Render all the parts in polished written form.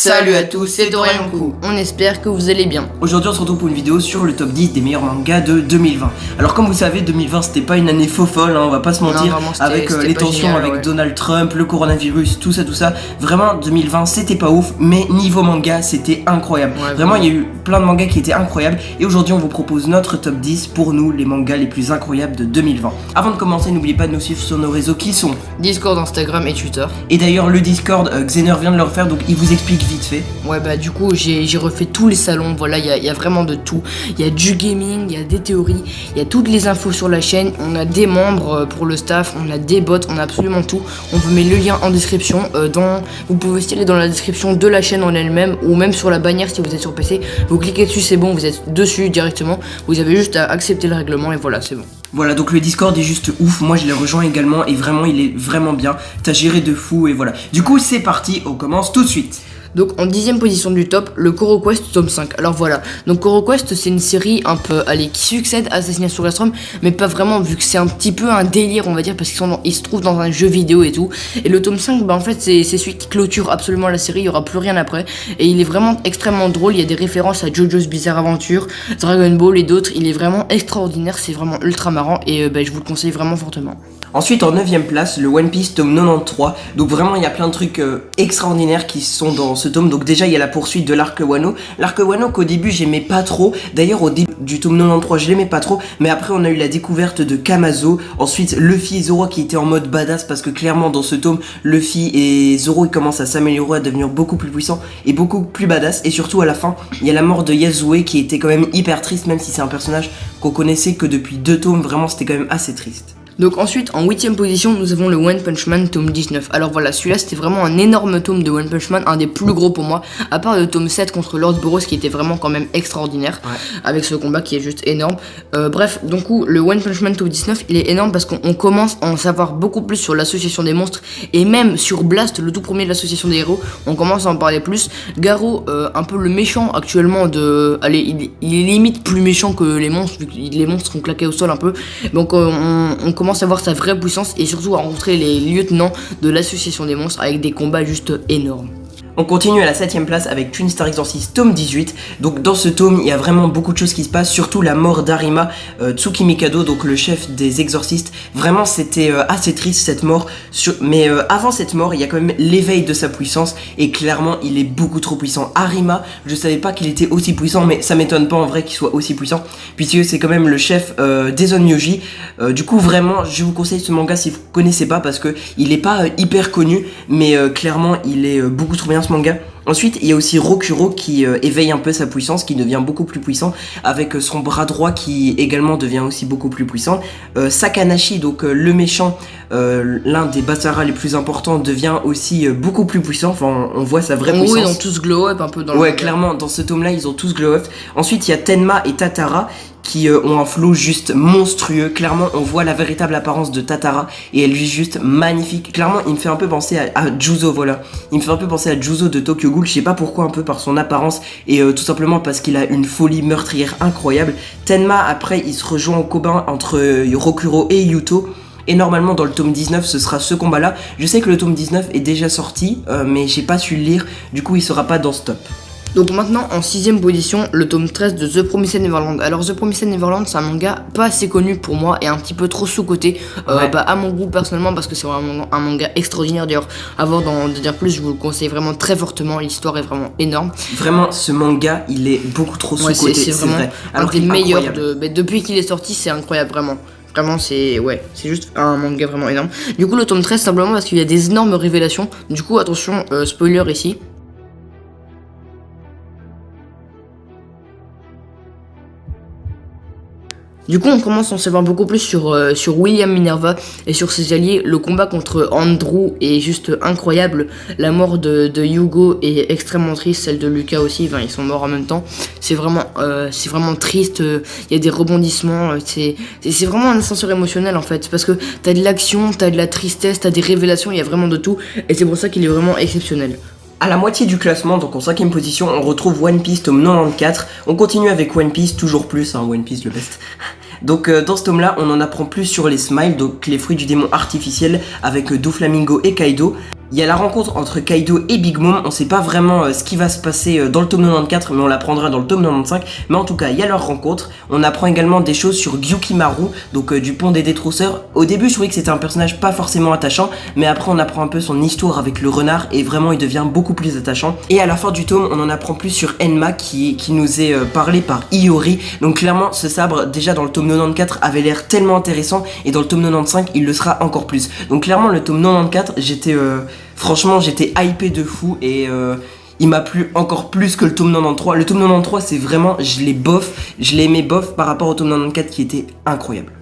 Salut à tous, c'est Dorianku. On espère que vous allez bien. Aujourd'hui on se retrouve pour une vidéo sur le top 10 des meilleurs mangas de 2020. Alors comme vous savez, 2020 c'était pas une année faux folle, hein, on va pas se mentir, non, avec les tensions génial, avec Donald Trump, le coronavirus, tout ça. Vraiment 2020 c'était pas ouf, mais niveau manga c'était incroyable. Vraiment il y a eu plein de mangas qui étaient incroyables. Et aujourd'hui on vous propose notre top 10 pour nous, les mangas les plus incroyables de 2020. Avant de commencer, n'oubliez pas de nous suivre sur nos réseaux qui sont Discord, Instagram et Twitter. Et d'ailleurs le Discord, Xener vient de le refaire, donc il vous explique vite fait. Ouais bah du coup j'ai refait tous les salons, voilà, il y a vraiment de tout. Il y a du gaming, il y a des théories, il y a toutes les infos sur la chaîne, on a des membres pour le staff, on a des bots, on a absolument tout. On vous met le lien en description, vous pouvez aussi aller dans la description de la chaîne en elle-même ou même sur la bannière si vous êtes sur PC. Vous cliquez dessus, c'est bon, vous êtes dessus directement, vous avez juste à accepter le règlement et voilà, c'est bon. Voilà, donc le Discord est juste ouf, moi je l'ai rejoint également et vraiment il est vraiment bien, t'as géré de fou et voilà. Du coup c'est parti, on commence tout de suite. Donc en 10ème position du top, le CoroQuest tome 5. Alors voilà, donc CoroQuest c'est une série un peu, qui succède à Assassination Classroom, mais pas vraiment vu que c'est un petit peu un délire on va dire parce qu'ils se trouvent dans un jeu vidéo et tout. Et le tome 5, bah en fait c'est celui qui clôture absolument la série, il y aura plus rien après. Et il est vraiment extrêmement drôle, il y a des références à JoJo's Bizarre Adventure, Dragon Ball et d'autres. Il est vraiment extraordinaire, c'est vraiment ultra marrant et je vous le conseille vraiment fortement. Ensuite en 9ème place, le One Piece tome 93. Donc vraiment il y a plein de trucs extraordinaires qui sont dans ce tome. Donc déjà il y a la poursuite de l'arc Wano. L'arc Wano qu'au début j'aimais pas trop. D'ailleurs au début du tome 93 je l'aimais pas trop. Mais après on a eu la découverte de Kamazo. Ensuite Luffy et Zoro qui étaient en mode badass. Parce que clairement dans ce tome Luffy et Zoro ils commencent à s'améliorer, à devenir beaucoup plus puissants et beaucoup plus badass. Et surtout à la fin il y a la mort de Yasue qui était quand même hyper triste. Même si c'est un personnage qu'on connaissait que depuis 2 tomes. Vraiment c'était quand même assez triste. Donc ensuite, en 8ème position, nous avons le One Punch Man tome 19. Alors voilà, celui-là c'était vraiment un énorme tome de One Punch Man, un des plus gros pour moi, à part le tome 7 contre Lord Boros qui était vraiment quand même extraordinaire, avec ce combat qui est juste énorme. Bref, donc le One Punch Man tome 19, il est énorme parce qu'on commence à en savoir beaucoup plus sur l'association des monstres, et même sur Blast, le tout premier de l'association des héros, on commence à en parler plus. Garo, un peu le méchant actuellement il est limite plus méchant que les monstres, vu que les monstres sont claqués au sol un peu, donc on commence à voir sa vraie puissance et surtout à rencontrer les lieutenants de l'association des monstres avec des combats juste énormes. On continue à la 7ème place avec Twin Star Exorcist tome 18. Donc dans ce tome, il y a vraiment beaucoup de choses qui se passent, surtout la mort d'Arima Tsukimikado, donc le chef des exorcistes. Vraiment c'était assez triste cette mort, mais avant cette mort, il y a quand même l'éveil de sa puissance et clairement, il est beaucoup trop puissant. Arima, je savais pas qu'il était aussi puissant, mais ça m'étonne pas en vrai qu'il soit aussi puissant, puisque c'est quand même le chef des Onmyoji. Du coup, vraiment, je vous conseille ce manga si vous connaissez pas, parce que il est pas hyper connu, mais clairement, il est beaucoup trop bien manga. Ensuite, il y a aussi Rokuro qui éveille un peu sa puissance, qui devient beaucoup plus puissant, avec son bras droit qui également devient aussi beaucoup plus puissant. Sakanashi, donc le méchant, l'un des Basara les plus importants, devient aussi beaucoup plus puissant. Enfin, on voit sa vraie puissance. Oui, ils ont tous glow up un peu dans le Ouais, manga. clairement, dans ce tome-là, ils ont tous glow up. Ensuite, il y a Tenma et Tatara qui ont un flow juste monstrueux. Clairement, on voit la véritable apparence de Tatara et elle est juste magnifique. Clairement, il me fait un peu penser à Juzo, voilà. Il me fait un peu penser à Juzo de Tokyo Ghoul, je sais pas pourquoi, un peu par son apparence et tout simplement parce qu'il a une folie meurtrière incroyable. Tenma, après, il se rejoint au combat entre Rokuro et Yuto. Et normalement dans le tome 19 ce sera ce combat là. Je sais que le tome 19 est déjà sorti mais j'ai pas su le lire, du coup il sera pas dans ce top. Donc maintenant en 6ème position, le tome 13 de The Promised Neverland. Alors The Promised Neverland c'est un manga pas assez connu pour moi et un petit peu trop sous-coté à mon goût personnellement, parce que c'est vraiment un manga extraordinaire. D'ailleurs avant d'en dire plus, je vous le conseille vraiment très fortement, l'histoire est vraiment énorme. Vraiment ce manga il est beaucoup trop sous-coté, c'est vraiment vrai. un des meilleurs depuis qu'il est sorti, c'est incroyable vraiment. Vraiment c'est juste un manga vraiment énorme. Du coup le tome 13 simplement parce qu'il y a des énormes révélations. Du coup attention, spoiler ici. Du coup, on commence à en savoir beaucoup plus sur William Minerva et sur ses alliés. Le combat contre Andrew est juste incroyable. La mort de Hugo est extrêmement triste, celle de Lucas aussi. Enfin, ils sont morts en même temps. C'est vraiment triste. Il y a des rebondissements. C'est vraiment un ascenseur émotionnel en fait, parce que t'as de l'action, t'as de la tristesse, t'as des révélations. Il y a vraiment de tout, et c'est pour ça qu'il est vraiment exceptionnel. À la moitié du classement, donc en 5ème position, on retrouve One Piece tome 94. On continue avec One Piece, toujours plus, hein, One Piece le best. Donc dans ce tome là on en apprend plus sur les Smiles, donc les fruits du démon artificiel avec Doflamingo et Kaido. Il y a la rencontre entre Kaido et Big Mom, on sait pas vraiment ce qui va se passer dans le tome 94, mais on l'apprendra dans le tome 95, mais en tout cas il y a leur rencontre. On apprend également des choses sur Gyukimaru, donc du pont des détrousseurs. Au début je trouvais que c'était un personnage pas forcément attachant, mais après on apprend un peu son histoire avec le renard, et vraiment il devient beaucoup plus attachant. Et à la fin du tome on en apprend plus sur Enma qui nous est parlé par Iori, donc clairement ce sabre déjà dans le tome 94 avait l'air tellement intéressant, et dans le tome 95 il le sera encore plus. Donc clairement le tome 94 franchement j'étais hypé de fou, et il m'a plu encore plus que le tome 93. Le tome 93 c'est vraiment, je l'ai aimé bof par rapport au tome 94 qui était incroyable.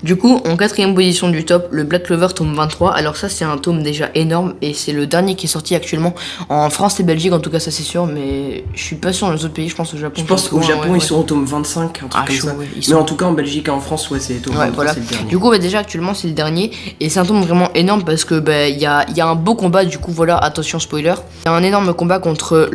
Du coup, en 4ème position du top, le Black Clover tome 23. Alors ça c'est un tome déjà énorme et c'est le dernier qui est sorti actuellement en France et Belgique, en tout cas ça c'est sûr, mais je suis pas sûr dans les autres pays, je pense au Japon. Je pense qu'au Japon ils sont au tome 25, un truc comme ça. Ouais, mais en tout cas en Belgique et en France c'est tome 23, voilà. c'est le dernier. Du coup déjà actuellement c'est le dernier et c'est un tome vraiment énorme parce que il y a un beau combat, du coup voilà, attention spoiler. Il y a un énorme combat contre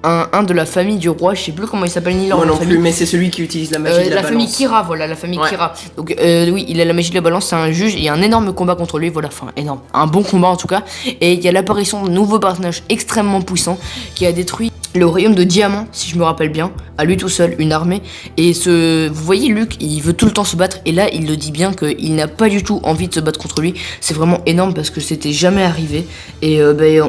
un de la famille du roi, je sais plus comment il s'appelle ni leur Moi non famille. plus, mais c'est celui qui utilise la magie de la balance. Famille Kira, voilà, la famille Kira. Donc oui, il a la magie de la balance, c'est un juge, et il y a un énorme combat contre lui, voilà, enfin énorme, un bon combat en tout cas. Et il y a l'apparition d'un nouveau personnage extrêmement puissant qui a détruit le royaume de Diamant, si je me rappelle bien, à lui tout seul, une armée. Et vous voyez Luke, il veut tout le temps se battre, et là il le dit bien qu'il n'a pas du tout envie de se battre contre lui. C'est vraiment énorme parce que c'était jamais arrivé, et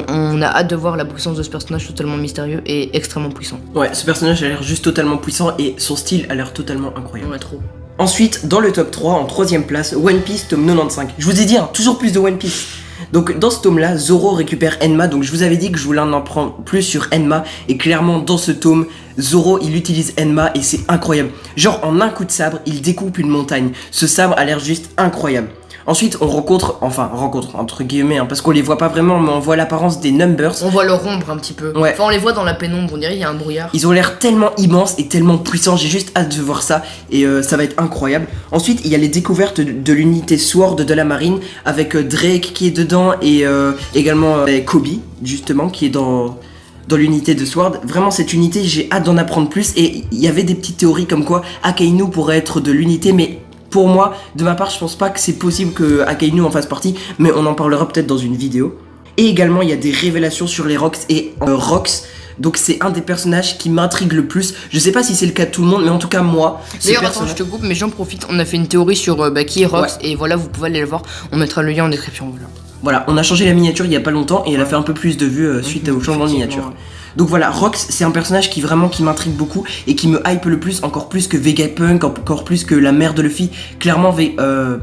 on a hâte de voir la puissance de ce personnage totalement mystérieux et extrêmement puissant. Ouais, ce personnage a l'air juste totalement puissant, et son style a l'air totalement incroyable. Ouais, trop. Ensuite, dans le top 3, en 3ème place, One Piece tome 95. Je vous ai dit, toujours plus de One Piece. Donc dans ce tome-là, Zoro récupère Enma, donc je vous avais dit que je voulais en apprendre plus sur Enma, et clairement dans ce tome, Zoro il utilise Enma et c'est incroyable. Genre en un coup de sabre, il découpe une montagne. Ce sabre a l'air juste incroyable. Ensuite, on rencontre entre guillemets, parce qu'on les voit pas vraiment, mais on voit l'apparence des Numbers. On voit leur ombre un petit peu. Ouais. Enfin, on les voit dans la pénombre, on dirait il y a un brouillard. Ils ont l'air tellement immenses et tellement puissants, j'ai juste hâte de voir ça, et ça va être incroyable. Ensuite, il y a les découvertes de l'unité Sword de la marine, avec Drake qui est dedans, et également Kobe, justement, qui est dans l'unité de Sword. Vraiment cette unité, j'ai hâte d'en apprendre plus, et il y avait des petites théories comme quoi Akainu pourrait être de l'unité, mais pour moi, de ma part, je pense pas que c'est possible que Akainu en fasse partie, mais on en parlera peut-être dans une vidéo. Et également, il y a des révélations sur les Rox et Rox. Donc c'est un des personnages qui m'intrigue le plus. Je sais pas si c'est le cas de tout le monde, mais en tout cas moi. D'ailleurs attends, je te coupe, mais j'en profite. On a fait une théorie sur qui est Rox, et voilà, vous pouvez aller le voir. On mettra le lien en description. Voilà, on a changé la miniature il y a pas longtemps et elle a fait un peu plus de vues suite au changement de miniature. Donc voilà, Rox c'est un personnage qui m'intrigue beaucoup et qui me hype le plus, encore plus que Vegapunk, encore plus que la mère de Luffy. Clairement,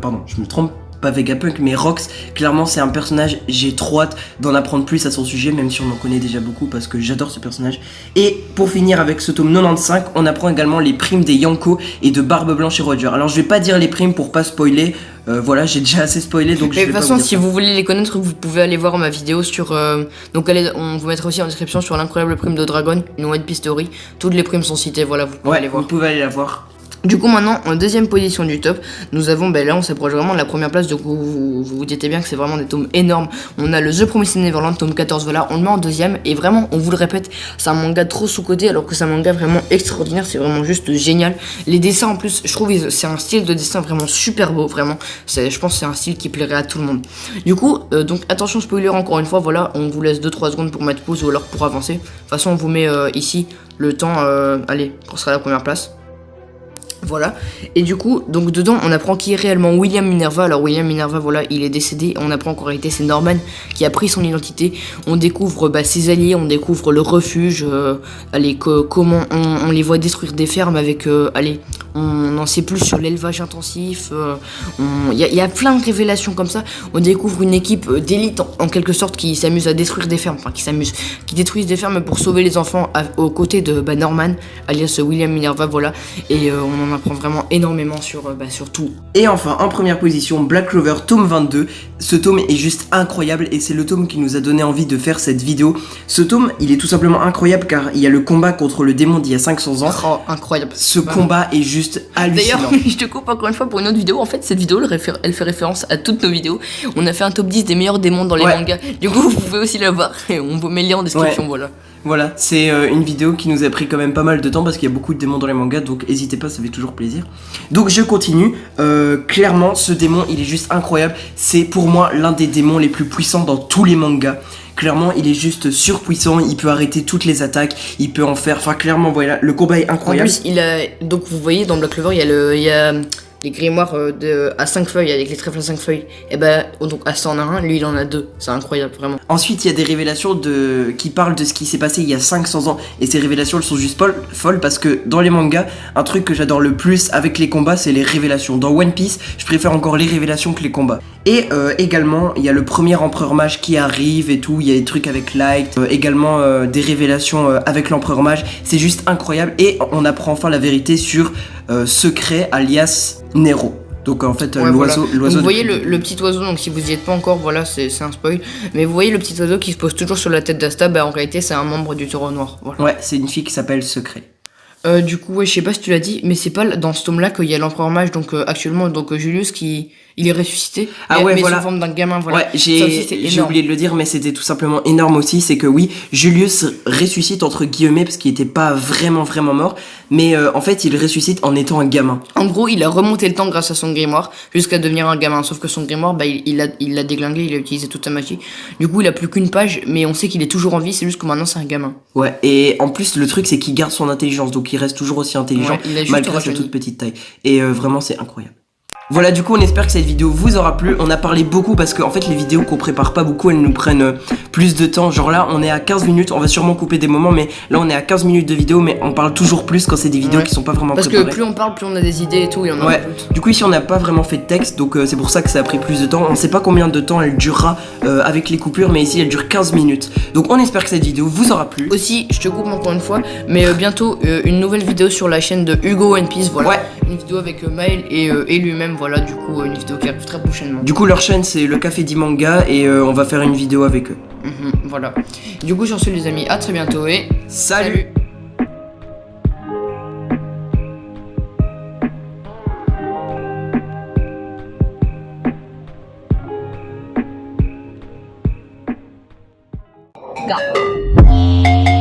pardon, je me trompe. Pas Vegapunk mais Rox, clairement c'est un personnage, j'ai trop hâte d'en apprendre plus à son sujet, même si on en connaît déjà beaucoup parce que j'adore ce personnage. Et pour finir avec ce tome 95, on apprend également les primes des Yonko et de Barbe Blanche et Roger. Alors je vais pas dire les primes pour pas spoiler, voilà, j'ai déjà assez spoilé, donc je vais pas vous dire. De toute façon, si vous voulez les connaître, vous pouvez aller voir ma vidéo sur donc on vous mettra aussi en description sur l'incroyable prime de Dragon, une One Piece Story. Toutes les primes sont citées, voilà, vous pouvez aller voir. Vous pouvez aller la voir. Du coup maintenant en deuxième position du top, nous avons, là on s'approche vraiment de la première place, donc vous dites bien que c'est vraiment des tomes énormes. On a le The Promised Neverland tome 14, voilà, on le met en deuxième, et vraiment on vous le répète, c'est un manga trop sous-côté alors que c'est un manga vraiment extraordinaire, c'est vraiment juste génial. Les dessins en plus, je trouve c'est un style de dessin vraiment super beau, vraiment, je pense que c'est un style qui plairait à tout le monde. Du coup, donc attention spoiler encore une fois, voilà, on vous laisse 2-3 secondes pour mettre pause ou alors pour avancer. De toute façon on vous met ici le temps, allez, pour sera à la première place. Voilà, et du coup, donc dedans, on apprend qui est réellement William Minerva. Alors William Minerva, voilà, il est décédé. On apprend qu'en réalité c'est Norman qui a pris son identité. On découvre ses alliés, on découvre le refuge, comment on les voit détruire des fermes avec, on en sait plus sur l'élevage intensif. Il y a plein de révélations comme ça. On découvre une équipe d'élite en quelque sorte qui s'amuse à détruire des fermes, qui détruisent des fermes pour sauver les enfants aux côtés de Norman, alias William Minerva, voilà. Et on en apprend vraiment énormément sur tout. Et enfin, en première position, Black Clover tome 22. Ce tome est juste incroyable et c'est le tome qui nous a donné envie de faire cette vidéo. Ce tome, il est tout simplement incroyable car il y a le combat contre le démon d'il y a 500 ans. Oh, incroyable. Ce combat est juste hallucinant. D'ailleurs, je te coupe encore une fois pour une autre vidéo. En fait, cette vidéo, elle fait référence à toutes nos vidéos. On a fait un top 10 des meilleurs démons dans les mangas. Du coup, vous pouvez aussi la voir et on vous met le lien en description, voilà. Voilà, c'est une vidéo qui nous a pris quand même pas mal de temps parce qu'il y a beaucoup de démons dans les mangas, donc n'hésitez pas, ça fait toujours plaisir. Donc je continue, clairement ce démon il est juste incroyable, c'est pour moi l'un des démons les plus puissants dans tous les mangas. Clairement il est juste surpuissant, il peut arrêter toutes les attaques, il peut en faire, enfin clairement voilà, le combat est incroyable. En plus il a, donc vous voyez dans Black Clover il y a les grimoires à 5 feuilles avec les trèfles à 5 feuilles, et ben donc Asta en a un, lui il en a 2, c'est incroyable vraiment. Ensuite il y a des révélations qui parlent de ce qui s'est passé il y a 500 ans, et ces révélations elles sont juste folles parce que dans les mangas, un truc que j'adore le plus avec les combats c'est les révélations. Dans One Piece je préfère encore les révélations que les combats. Et également il y a le premier empereur mage qui arrive et tout, il y a des trucs avec Light, également des révélations avec l'empereur mage, c'est juste incroyable et on apprend enfin la vérité sur Secret alias Nero. Donc en fait ouais, l'oiseau. Voilà. Vous voyez le petit oiseau, donc si vous y êtes pas encore, voilà c'est un spoil. Mais vous voyez le petit oiseau qui se pose toujours sur la tête d'Asta, bah en réalité c'est un membre du Taureau Noir. Voilà. Ouais, c'est une fille qui s'appelle Secret. Du coup, ouais, je sais pas si tu l'as dit, mais c'est pas dans ce tome-là qu'il y a l'empereur mage, donc actuellement, donc Julius qui il est ressuscité. Ah ouais, mais voilà. sous forme d'un gamin, voilà. Ouais, j'ai oublié de le dire, mais c'était tout simplement énorme aussi, c'est que oui, Julius ressuscite entre guillemets parce qu'il était pas vraiment mort, mais en fait il ressuscite en étant un gamin. En gros, il a remonté le temps grâce à son grimoire jusqu'à devenir un gamin, sauf que son grimoire, bah il l'a déglingué, il a utilisé toute sa magie. Du coup, il a plus qu'une page, mais on sait qu'il est toujours en vie, c'est juste que maintenant c'est un gamin. Ouais, et en plus le truc c'est qu'il garde son intelligence, donc il reste toujours aussi intelligent malgré sa toute petite taille. Et vraiment c'est incroyable. Voilà, du coup on espère que cette vidéo vous aura plu. On a parlé beaucoup parce que en fait les vidéos qu'on prépare pas beaucoup, elles nous prennent plus de temps. Genre là on est à 15 minutes, on va sûrement couper des moments, mais là on est à 15 minutes de vidéo, mais on parle toujours plus quand c'est des vidéos qui sont pas vraiment préparées. Parce que plus on parle, plus on a des idées et tout, et on en rajoute. Du coup ici on n'a pas vraiment fait de texte, donc c'est pour ça que ça a pris plus de temps. On sait pas combien de temps elle durera avec les coupures, mais ici elle dure 15 minutes. Donc on espère que cette vidéo vous aura plu. Aussi, je te coupe encore une fois, mais bientôt une nouvelle vidéo sur la chaîne de Hugo One Piece, voilà. Ouais. Une vidéo avec Maël et lui-même, voilà, du coup une vidéo qui arrive très prochainement. Du coup leur chaîne c'est le Café du Manga et on va faire une vidéo avec eux. Voilà. Du coup sur ce les amis, à très bientôt et salut. Go.